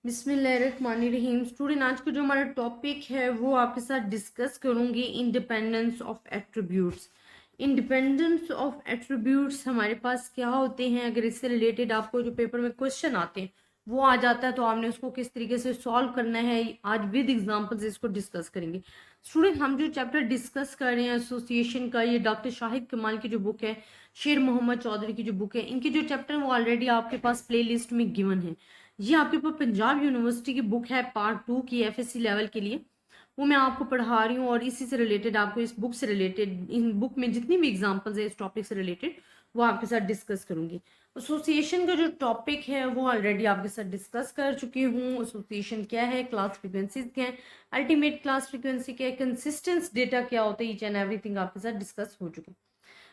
बिस्मिल्लाहिर्रहमानिर्रहीम। स्टूडेंट, आज का जो हमारा टॉपिक है वो आपके साथ डिस्कस करूंगी independence of attributes. Independence of attributes हमारे पास क्या होते हैं, अगर इससे रिलेटेड आपको जो पेपर में क्वेश्चन आते हैं वो आ जाता है तो आपने उसको किस तरीके से सॉल्व करना है, आज विद एग्जांपल्स इसको डिस्कस करेंगे। स्टूडेंट, हम जो चैप्टर डिस्कस कर रहे हैं एसोसिएशन का, ये डॉक्टर शाहिद कमाल की जो बुक है, शेर मोहम्मद चौधरी की जो बुक है, इनके जो चैप्टर वो ऑलरेडी आपके पास प्ले लिस्ट में गिवन है। ये आपके पास पंजाब यूनिवर्सिटी की बुक है, पार्ट 2 की, एफएससी लेवल के लिए। वो मैं आपको पढ़ा रही हूँ और इसी से रिलेटेड आपको इस बुक से रिलेटेड, इन बुक में जितनी भी एग्जांपल्स है इस टॉपिक से रिलेटेड वो आपके साथ डिस्कस करूंगी। एसोसिएशन का जो टॉपिक है वो ऑलरेडी आपके साथ डिस्कस कर चुकी हूँ। एसोसिएशन क्या है, क्लास फ्रीक्वेंसीज क्या है, अल्टीमेट क्लास फ्रीक्वेंसी क्या है, कंसिस्टेंस डेटा क्या होता है, ईच एंड एवरीथिंग आपके साथ डिस्कस हो चुका है।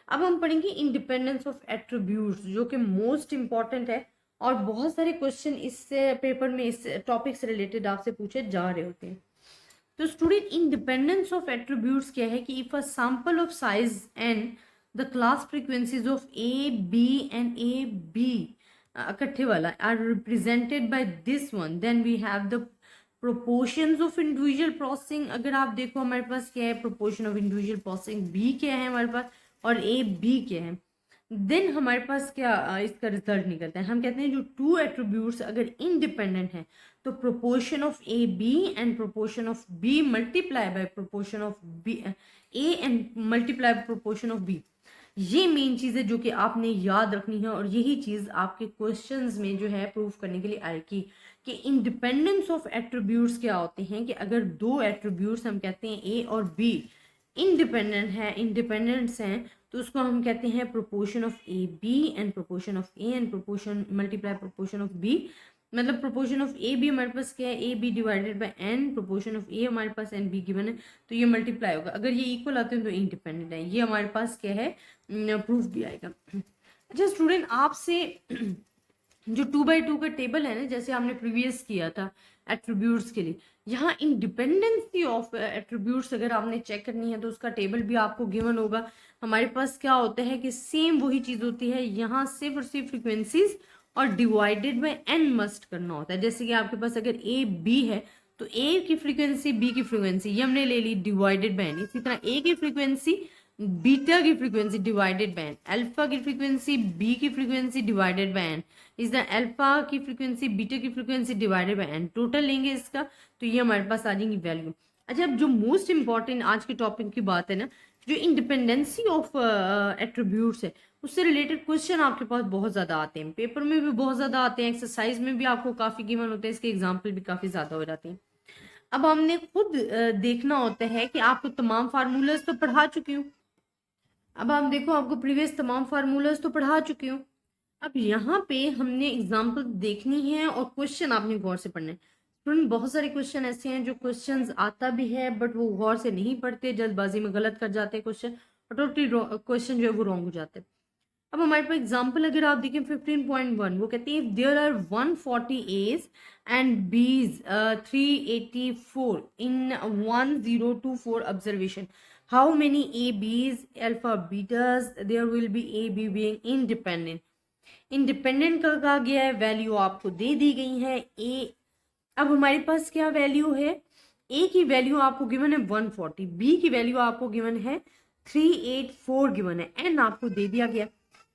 अब हम पढ़ेंगे इंडिपेंडेंस ऑफ एट्रीब्यूट्स, जो कि मोस्ट इंपॉर्टेंट है और बहुत सारे क्वेश्चन इससे पेपर में इस टॉपिक से रिलेटेड आपसे पूछे जा रहे होते हैं। तो स्टूडेंट, इंडिपेंडेंस ऑफ एट्रीब्यूट्स क्या है कि if a sample of size and the class frequencies of A B and A B इकट्ठे वाला are represented by this one, then we have the proportions of individual processing. अगर आप देखो हमारे पास क्या है, proportion of individual processing B क्या है हमारे पास और ए बी क्या है, देन हमारे पास क्या इसका रिजल्ट निकलता है। हम कहते हैं जो टू एट्रीब्यूट्स अगर इंडिपेंडेंट हैं तो proportion of A B and proportion of B multiply by proportion of B A and multiply by proportion of B, ये मेन चीज है जो कि आपने याद रखनी है और यही चीज आपके क्वेश्चंस में जो है प्रूव करने के लिए आएगी कि इंडिपेंडेंस ऑफ एट्रीब्यूट्स क्या होते हैं। कि अगर दो एट्रीब्यूट्स हम कहते हैं ए और बी इंडिपेंडेंट है, इंडिपेंडेंट्स हैं, तो उसको हम कहते हैं proportion of A B and proportion of A and proportion multiply proportion of B. मतलब प्रोपोर्शन ऑफ ए बी हमारे पास क्या है, A B divided by N, proportion of A हमारे पास एन बी गिवन है तो ये मल्टीप्लाई होगा। अगर ये इक्वल आते हैं तो इंडिपेंडेंट है, ये हमारे पास क्या है, प्रूफ भी आएगा। अच्छा स्टूडेंट, आपसे जो 2x2 का टेबल है ना, जैसे हमने प्रीवियस किया था एट्रीब्यूट्स के लिए, यहाँ इंडिपेंडेंसी ऑफ एट्रीब्यूट्स अगर आपने चेक करनी है तो उसका टेबल भी आपको गिवन होगा। हमारे पास क्या होता है कि सेम वही चीज होती है, यहाँ सिर्फ और सिर्फ फ्रिक्वेंसीज और डिवाइडेड बाय एन मस्ट करना होता है। जैसे कि आपके पास अगर ए बी है तो ए की फ्रीक्वेंसी बी की फ्रीक्वेंसी ये हमने ले ली डिवाइडेड बाय एन, इसी तरह ए की फ्रीक्वेंसी बीटा की frequency divided by N, alpha की फ्रीक्वेंसी बी की फ्रीक्वेंसी डिवाइडेड बाय एन, इस तरह अल्फा की फ्रीक्वेंसी बीटा की frequency divided by N, total लेंगे इसका तो ये हमारे पास आ जाएंगी वैल्यू। अच्छा, अब जो मोस्ट इंपॉर्टेंट आज के टॉपिक की बात है ना, जो इंडिपेंडेंसी ऑफ एट्रीब्यूट्स है उससे रिलेटेड क्वेश्चन आपके पास बहुत ज्यादा आते हैं, पेपर में भी बहुत ज्यादा आते हैं, एक्सरसाइज में भी आपको काफी गिवन होते हैं, इसके एग्जाम्पल भी काफी ज्यादा हो जाते हैं। अब हमने खुद देखना होता है कि आपको तमाम फार्मूलाज तो पढ़ा चुकी हूँ। अब आप देखो, आपको प्रीवियस तमाम फार्मूलाज तो पढ़ा चुकी हूँ। अब यहाँ पे हमने एग्जाम्पल देखनी है और क्वेश्चन आपने गौर से पढ़ना है। स्टूडेंट, बहुत सारे क्वेश्चन ऐसे हैं जो क्वेश्चंस आता भी है बट वो गौर से नहीं पढ़ते, जल्दबाजी में गलत कर जाते हैं क्वेश्चन और टोटली क्वेश्चन जो है वो रॉन्ग हो जाते हैं। अब हमारे पास एग्जाम्पल अगर आप देखें 15.1, वो कहते हैं there are 140 as and B's 384 in 1024 observation, how many A B's alpha betas there will be, A B being independent. Independent का कहा गया है, वैल्यू आपको दे दी गई है ए। अब हमारे पास क्या वैल्यू है, ए की वैल्यू आपको गिवन है 140, बी की वैल्यू आपको गिवन है 384 गिवन है, एन आपको दे दिया गया।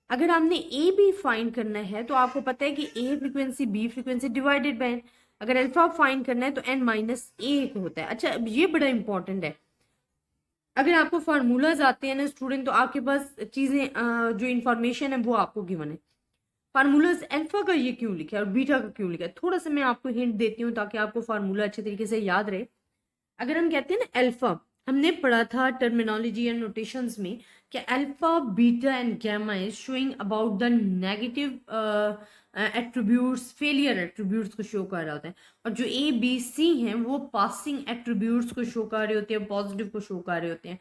अगर आपने ए बी फाइंड करना है तो आपको पता है कि A frequency B frequency divided by N, अगर अल्फा फाइंड करना है तो एन माइनस ए होता है। अच्छा, अब ये बड़ा इंपॉर्टेंट है, अगर आपको फार्मूलाज आते हैं ना स्टूडेंट तो आपके पास चीजें जो इंफॉर्मेशन है वो आपको गिवन है। फार्मूलाज अल्फा का ये क्यों लिखा है और बीटा का क्यों लिखा है, थोड़ा सा मैं आपको हिंट देती हूँ ताकि आपको फार्मूला अच्छे तरीके से याद रहे। अगर हम कहते हैं ना अल्फा, हमने पढ़ा था टर्मिनोलॉजी एंड नोटेशंस में कि alpha beta and gamma is showing about the negative attributes, failure attributes को शो कर रहा होता है, और जो ए बी सी हैं वो पासिंग एट्रीब्यूट्स को शो कर रहे होते हैं, पॉजिटिव को शो कर रहे होते हैं।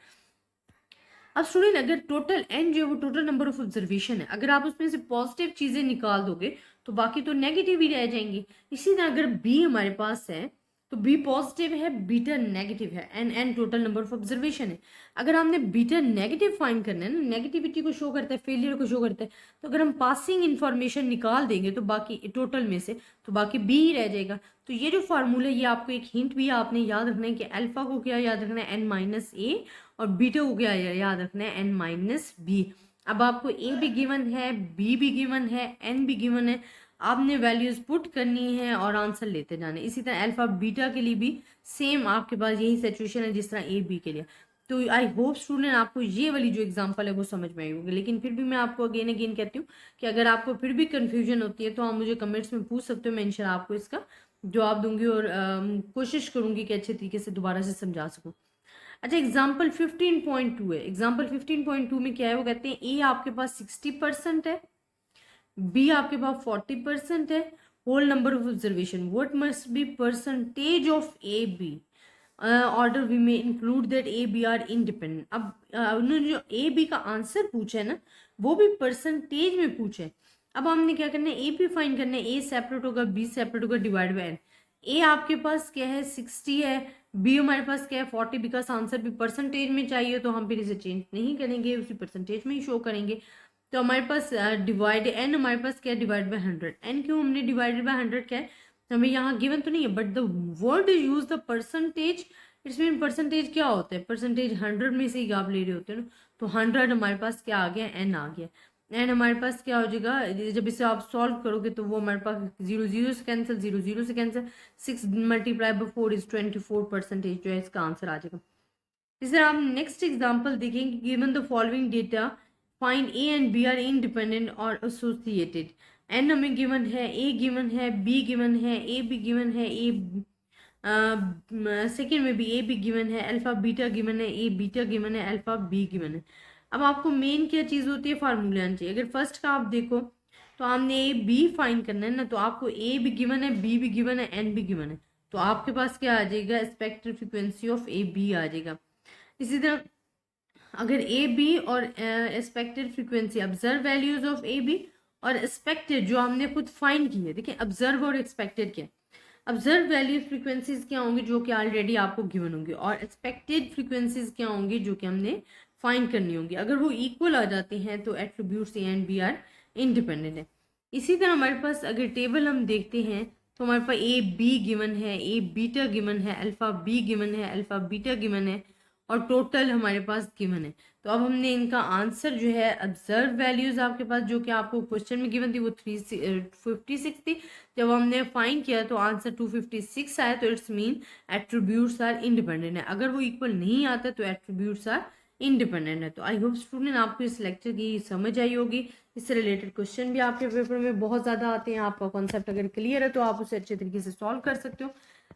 अब स्टूडेंट, अगर टोटल एन जो है वो टोटल नंबर ऑफ ऑब्जर्वेशन है, अगर आप उसमें से पॉजिटिव चीजें निकाल दोगे तो बाकी तो नेगेटिव ही रह जाएंगी। इसी तरह अगर बी हमारे पास है तो बी पॉजिटिव है, बीटा नेगेटिव है, N total number of observation है। अगर हमने बीटा नेगेटिव फाइंड करना है ना, नेगेटिविटी को शो करता है, फेलियर को शो करता है, तो अगर हम पासिंग इन्फॉर्मेशन निकाल देंगे तो बाकी टोटल में से तो बाकी बी ही रह जाएगा। तो ये जो फार्मूला, ये आपको एक हिंट भी आपने याद रखना है कि अल्फा को क्या याद रखना है, एन माइनस ए, और बीटा को क्या याद रखना है, एन माइनस बी। अब आपको ए भी गिवन है, बी भी गिवन है, एन भी गिवन है, आपने वैल्यूज पुट करनी है और आंसर लेते जाने। इसी तरह अल्फा बीटा के लिए भी सेम आपके पास यही सिचुएशन है जिस तरह ए बी के लिए। तो आई होप स्टूडेंट आपको ये वाली जो एग्जांपल है वो समझ में आई होगी। लेकिन फिर भी मैं आपको अगेन अगेन कहती हूँ कि अगर आपको फिर भी कन्फ्यूजन होती है तो आप मुझे कमेंट्स में पूछ सकते हो, मैं इंशाल्लाह आपको इसका जवाब दूंगी और कोशिश करूंगी कि अच्छे तरीके से दोबारा से समझा सकूँ। अच्छा, एग्जाम्पल 15.2 है। एग्जाम्पल 15.2 में क्या है, वो कहते हैं ए आपके पास 60% है, बी आपके पास 40% है, whole number of observation, what must be percentage of A B, order we में include that A B are independent. अब उन्होंने जो ए बी का आंसर पूछा है ना, वो भी परसेंटेज में पूछा है। अब हमने क्या करना है, ए बी फाइंड करना है, ए सेपरेट होगा, बी सेपरेट होगा, डिवाइड बाय एन। ए आपके पास क्या है, 60 है, बी हमारे पास क्या है, 40, बिकॉज आंसर भी परसेंटेज में चाहिए तो हम फिर इसे चेंज नहीं करेंगे, उसी परसेंटेज में ही शो करेंगे। तो हमारे पास डिवाइड एन, हमारे पास क्या है, डिवाइड बाय 100। एन क्यों हमने डिवाइडेड बाय 100 क्या है, हमें यहाँ गिवन तो नहीं है, but the word is use the percentage, it's mean percentage क्या होता है, परसेंटेज 100 में से ही आप ले रहे होते हैं ना। तो 100 हमारे पास क्या आ गया, एन आ गया। एन हमारे पास क्या हो जाएगा, जब इसे आप सॉल्व करोगे तो वो हमारे पास 0 0 से कैंसिल, 0 0 से कैंसिल, 6 मल्टीप्लाई बाय 4 इज 24% जो है इसका आंसर आ जाएगा। इस तरह आप नेक्स्ट एग्जाम्पल देखेंगे, given the following data find A and B are independent और एसोसिएटेड। एन हमें गिवन है, ए गिवन है, बी गिवन है, ए बी गिवन है, ए सेकेंड में भी ए बी गिवन है, अल्फा बीटा गिवन है, ए बीटा गिवन है, अल्फा बी गिवन है। अब आपको मेन क्या चीज़ होती है, फार्मूला आना चाहिए। अगर फर्स्ट का आप देखो तो हमने ए बी फाइंड करना है ना, तो आपको ए भी गिवन है, बी भी गिवन है, एन भी गिवन है, तो आपके पास क्या आ जाएगा, spectral frequency of A B आ जाएगा। इसी तरह अगर ए बी और expected frequency, observe values of A B और एक्सपेक्टेड जो हमने खुद फाइंड की है, देखिए ऑब्जर्व और एक्सपेक्टेड क्या, ऑब्जर्व वैल्यूज फ्रीक्वेंसीज क्या होंगी जो कि ऑलरेडी आपको गिवन होंगी, और एक्सपेक्टेड फ्रीक्वेंसीज क्या होंगी जो कि हमने फाइंड करनी होंगी। अगर वो इक्वल आ जाती हैं तो attributes A and B are independent है। इसी तरह हमारे पास अगर टेबल हम देखते हैं तो हमारे पास ए बी गिवन है, ए बीटा गिवन है, अल्फा बी गिवन है, अल्फा बीटा गिवन है, और टोटल हमारे पास गिवन है। तो अब हमने इनका आंसर जो है, ऑब्जर्व वैल्यूज आपके पास जो कि आपको क्वेश्चन में गिवन थी वो 356 थी, जब हमने फाइंड किया तो आंसर 256 आया, तो it's mean attributes are independent है। अगर वो इक्वल नहीं आता तो एट्रीब्यूट्स आर इंडिपेंडेंट है। तो आई होप स्टूडेंट आपको इस लेक्चर की समझ आई होगी। इससे रिलेटेड क्वेश्चन भी आपके पेपर में बहुत ज़्यादा आते हैं, आपका कॉन्सेप्ट अगर क्लियर है तो आप उसे अच्छे तरीके से सॉल्व कर सकते हो।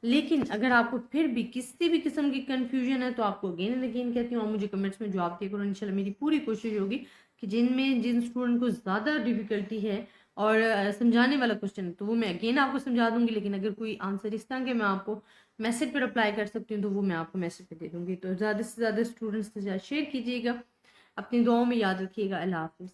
लेकिन अगर आपको फिर भी किसी भी किस्म की कंफ्यूजन है तो आपको अगेन एंड अगेन कहती हूँ, आप मुझे कमेंट्स में जवाब दिया करो। इंशाल्लाह मेरी पूरी कोशिश होगी कि जिन स्टूडेंट को ज़्यादा डिफिकल्टी है और समझाने वाला क्वेश्चन है तो वो मैं अगेन आपको समझा दूंगी। लेकिन अगर कोई आंसर इस तरह के मैं आपको मैसेज पर अप्लाई कर सकती हूँ तो वो मैं आपको मैसेज पे दे दूंगी। तो ज़्यादा से ज़्यादा स्टूडेंट्स के साथ शेयर कीजिएगा, अपनी दुआओं में याद रखिएगा। अल्लाह हाफिज़।